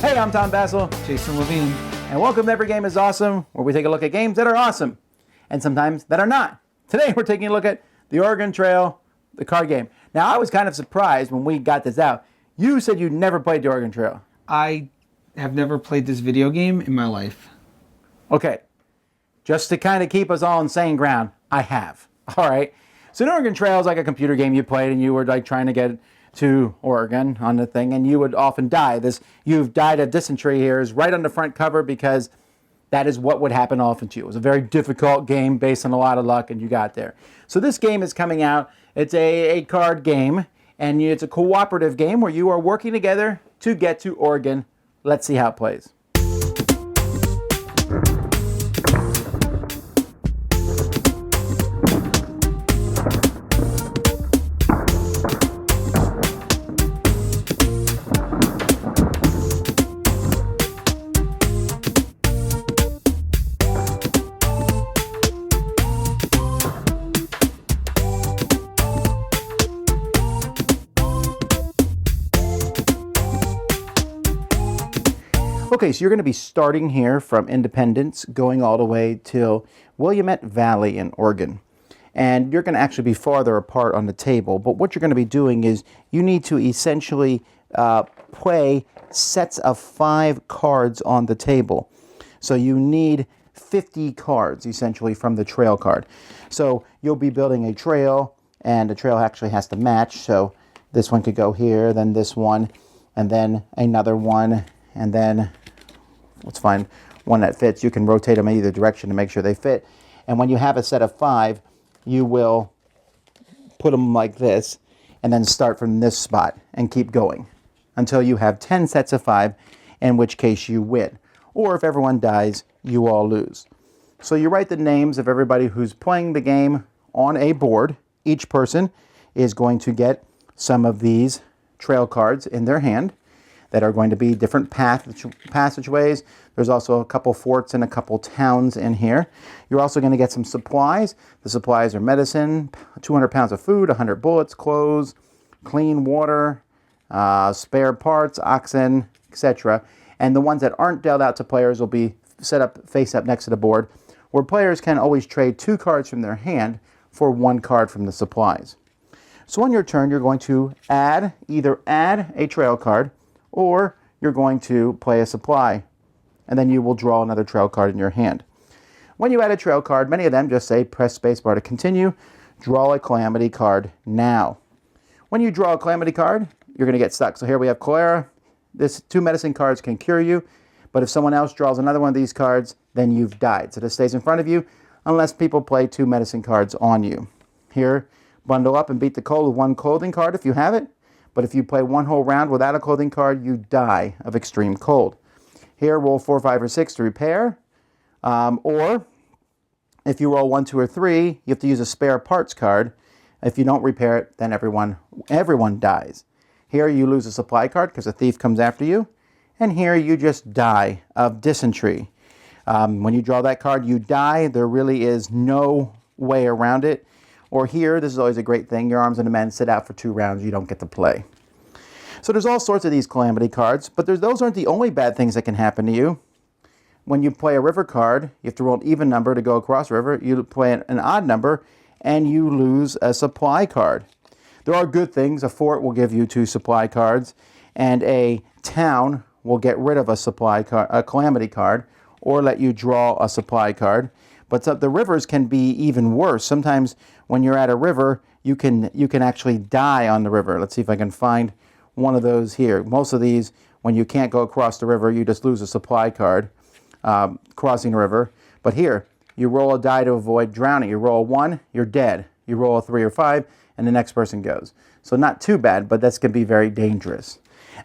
Hey, I'm Tom Basil, Jason Levine. and welcome to Every Game is Awesome, where we take a look at games that are awesome, and sometimes that are not. Today we're taking a look at the Oregon Trail, the card game. Now, I was kind of surprised when we got this out. You said you never played the Oregon Trail. I have never played this video game in my life. Okay, just to kind of keep us all on sane ground, I have. All right. So the Oregon Trail is like a computer game you played, and you were like trying to get to Oregon on the thing, and you would often die. This "You've died of dysentery" here is right on the front cover because that is what would happen often to you. It was a very difficult game based on a lot of luck, and you got there. So this game is coming out. It's a card game, and it's a cooperative game where you are working together to get to Oregon. Let's see how it plays. Okay, so you're going to be starting here from Independence, going all the way till Willamette Valley in Oregon. And you're going to actually be farther apart on the table, but what you're going to be doing is you need to essentially play sets of 5 cards on the table. So you need 50 cards, essentially, from the trail card. So you'll be building a trail, and the trail actually has to match. So this one could go here, then this one, and then another one, and then let's find one that fits. You can rotate them in either direction to make sure they fit. And when you have a set of 5, you will put them like this and then start from this spot and keep going until you have 10 sets of 5, in which case you win. Or if everyone dies, you all lose. So you write the names of everybody who's playing the game on a board. Each person is going to get some of these trail cards in their hand that are going to be different passageways. There's also a couple forts and a couple towns in here. You're also going to get some supplies. The supplies are medicine, 200 pounds of food, 100 bullets, clothes, clean water, spare parts, oxen, etc. And the ones that aren't dealt out to players will be set up face up next to the board, where players can always trade 2 cards from their hand for 1 card from the supplies. So on your turn, you're going to either add a trail card, or you're going to play a supply, and then you will draw another trail card in your hand. When you add a trail card, many of them just say press spacebar to continue, draw a calamity card now. When you draw a calamity card, you're going to get stuck. So here we have cholera. This 2 medicine cards can cure you, but if someone else draws another one of these cards, then you've died. So this stays in front of you unless people play 2 medicine cards on you. Here, bundle up and beat the cold with 1 clothing card if you have it. But if you play 1 whole round without a clothing card, you die of extreme cold. Here, roll 4, 5, or 6 to repair. Or if you roll 1, 2, or 3, you have to use a spare parts card. If you don't repair it, then everyone dies. Here, you lose a supply card because a thief comes after you. And here, you just die of dysentery. When you draw that card, you die. There really is no way around it. Or here, this is always a great thing, your arms and the men sit out for 2 rounds, you don't get to play. So there's all sorts of these calamity cards, but those aren't the only bad things that can happen to you. When you play a river card, you have to roll an even number to go across the river. You play an odd number, and you lose a supply card. There are good things. A fort will give you 2 supply cards, and a town will get rid of a calamity card, or let you draw a supply card. But the rivers can be even worse. Sometimes when you're at a river, you can actually die on the river. Let's see if I can find one of those here. Most of these, when you can't go across the river, you just lose a supply card crossing the river. But here, you roll a die to avoid drowning. You roll a 1, you're dead. You roll a 3 or 5, and the next person goes. So not too bad, but this can be very dangerous.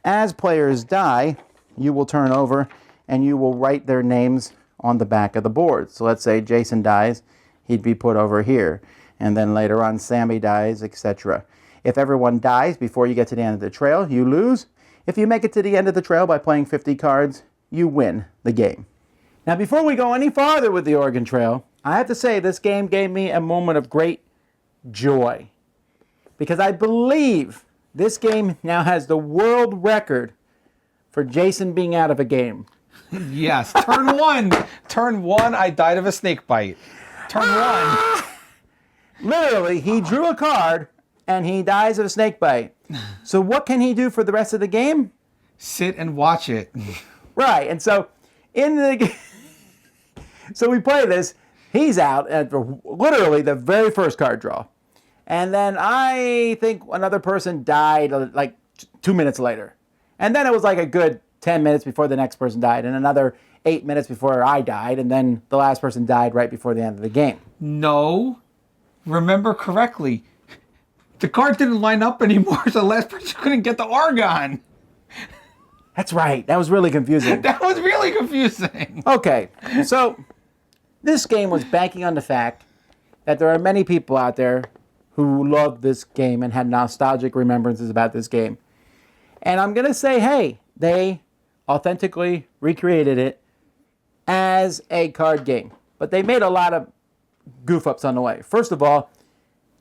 As players die, you will turn over and you will write their names on the back of the board. So let's say Jason dies, he'd be put over here. And then later on, Sammy dies, etc. If everyone dies before you get to the end of the trail, you lose. If you make it to the end of the trail by playing 50 cards, you win the game. Now, before we go any farther with the Oregon Trail, I have to say this game gave me a moment of great joy, because I believe this game now has the world record for Jason being out of a game. Yes. Turn one. Turn one, I died of a snake bite. Turn one. Literally, he drew a card and he dies of a snake bite. So what can he do for the rest of the game? Sit and watch it. Right. And so in the so we play this. He's out at literally the very first card draw. And then I think another person died like 2 minutes later. And then it was like a good 10 minutes before the next person died, and another 8 minutes before I died, and then the last person died right before the end of the game. No. Remember correctly. The card didn't line up anymore, so the last person couldn't get the Argon. That's right. That was really confusing. That was really confusing. Okay, so this game was banking on the fact that there are many people out there who love this game and had nostalgic remembrances about this game. And I'm going to say, hey, they authentically recreated it as a card game. But they made a lot of goof ups on the way. First of all,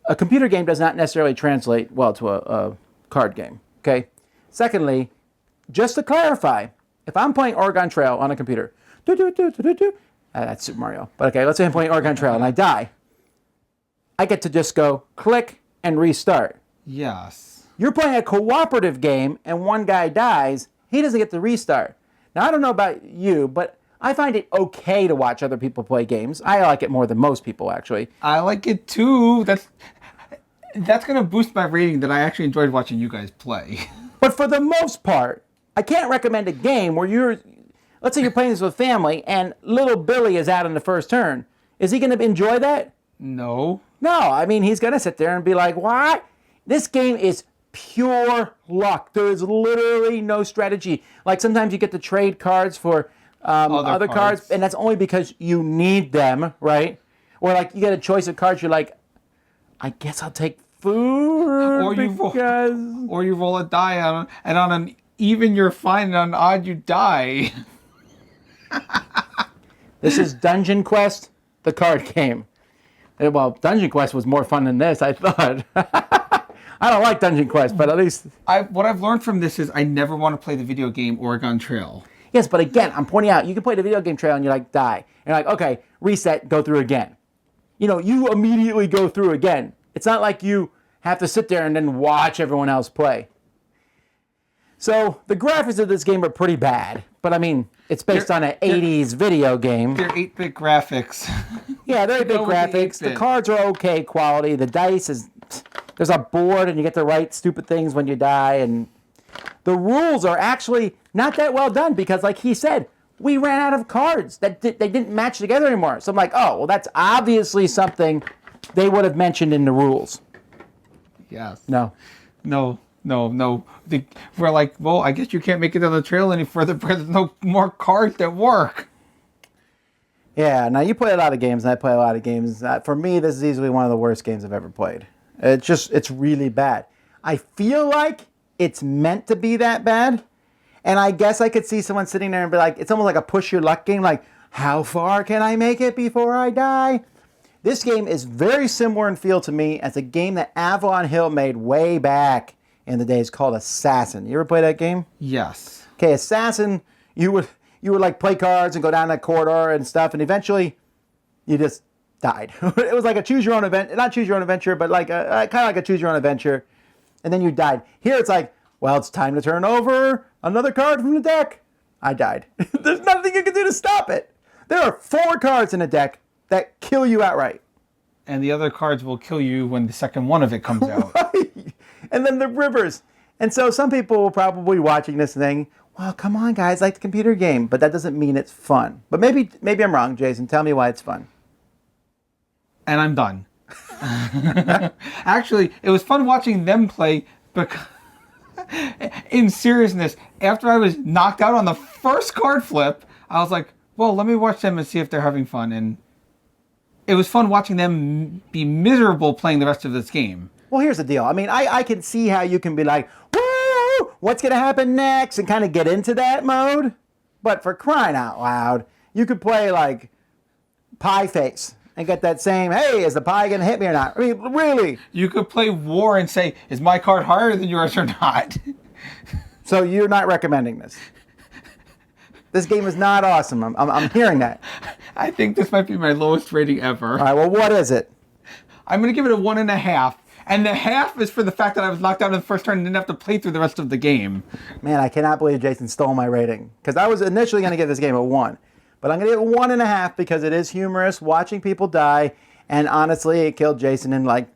a computer game does not necessarily translate well to a card game. Okay. Secondly, just to clarify, if I'm playing Oregon Trail on a computer, that's Super Mario. But okay, let's say I'm playing Oregon Trail and I die. I get to just go click and restart. Yes. You're playing a cooperative game and one guy dies, he doesn't get to restart. Now, I don't know about you, but I find it okay to watch other people play games. I like it more than most people, actually. I like it too. That's going to boost my rating that I actually enjoyed watching you guys play. But for the most part, I can't recommend a game where let's say you're playing this with family and little Billy is out in the first turn. Is he going to enjoy that? No. No, I mean, he's going to sit there and be like, what? This game is pure luck. There is literally no strategy. Like sometimes you get to trade cards for other cards, and that's only because you need them, right? Or like you get a choice of cards, you're like, I guess I'll take food Or you roll a die and on an even you're fine, and on an odd you die. This is Dungeon Quest, the card game. Well, Dungeon Quest was more fun than this, I thought. I don't like Dungeon Quest, but at least... What I've learned from this is I never want to play the video game Oregon Trail. Yes, but again, I'm pointing out, you can play the video game Trail and you're like, die. And you're like, okay, reset, go through again. You know, you immediately go through again. It's not like you have to sit there and then watch everyone else play. So, the graphics of this game are pretty bad. But I mean, it's based on an 80s video game. They're 8-bit graphics. Yeah, they're 8-bit graphics. The cards are okay quality. The dice is... There's a board and you get to write stupid things when you die. And the rules are actually not that well done because, like he said, we ran out of cards. They didn't match together anymore. So I'm like, oh, well, that's obviously something they would have mentioned in the rules. Yes. No. We're like, well, I guess you can't make it down the trail any further because there's no more cards that work. Yeah, now you play a lot of games and I play a lot of games. For me, this is easily one of the worst games I've ever played. It's really bad. I feel like it's meant to be that bad. And I guess I could see someone sitting there and be like, it's almost like a push your luck game. Like, how far can I make it before I die? This game is very similar in feel to me as a game that Avalon Hill made way back in the days called Assassin. You ever play that game? Yes. Okay, Assassin, you would like play cards and go down that corridor and stuff, and eventually you just died. It was like a choose your own event, not choose your own adventure, but like kind of like a choose your own adventure, and then you died. Here it's like, well, it's time to turn over another card from the deck. I died. There's nothing you can do to stop it. There are 4 cards in a deck that kill you outright. And the other cards will kill you when the second one of it comes out. Right. And then the rivers. And so some people will probably be watching this thing, well, come on, guys, like the computer game. But that doesn't mean it's fun. But maybe I'm wrong, Jason. Tell me why it's fun. And I'm done. Actually, it was fun watching them play because, in seriousness, after I was knocked out on the first card flip, I was like, well, let me watch them and see if they're having fun. And it was fun watching them be miserable playing the rest of this game. Well, here's the deal. I mean, I can see how you can be like, woo, what's going to happen next? And kind of get into that mode. But for crying out loud, you could play like Pie Face and get that same, hey, is the pie going to hit me or not? I mean, really. You could play War and say, is my card higher than yours or not? So you're not recommending this? This game is not awesome. I'm hearing that. I think this might be my lowest rating ever. All right, well, what is it? I'm going to give it a 1.5. And the half is for the fact that I was knocked out in the first turn and didn't have to play through the rest of the game. Man, I cannot believe Jason stole my rating. Because I was initially going to give this game a 1. But I'm going to give it 1.5 because it is humorous, watching people die. And honestly, it killed Jason in like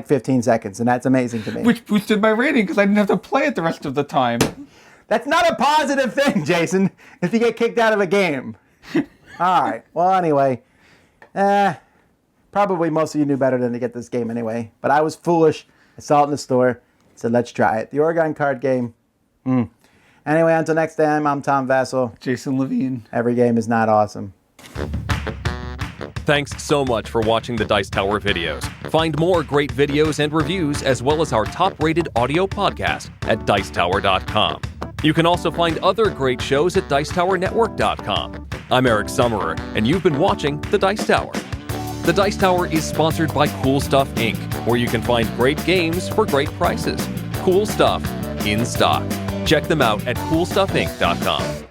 15 seconds. And that's amazing to me. Which boosted my rating because I didn't have to play it the rest of the time. That's not a positive thing, Jason, if you get kicked out of a game. All right. Well, anyway, probably most of you knew better than to get this game anyway. But I was foolish. I saw it in the store. Said, let's try it. The Oregon card game. Anyway, until next time, I'm Tom Vassell. Jason Levine. Every game is not awesome. Thanks so much for watching the Dice Tower videos. Find more great videos and reviews, as well as our top-rated audio podcast at Dicetower.com. You can also find other great shows at Dicetowernetwork.com. I'm Eric Summerer, and you've been watching The Dice Tower. The Dice Tower is sponsored by Cool Stuff Inc., where you can find great games for great prices. Cool stuff in stock. Check them out at CoolStuffInc.com.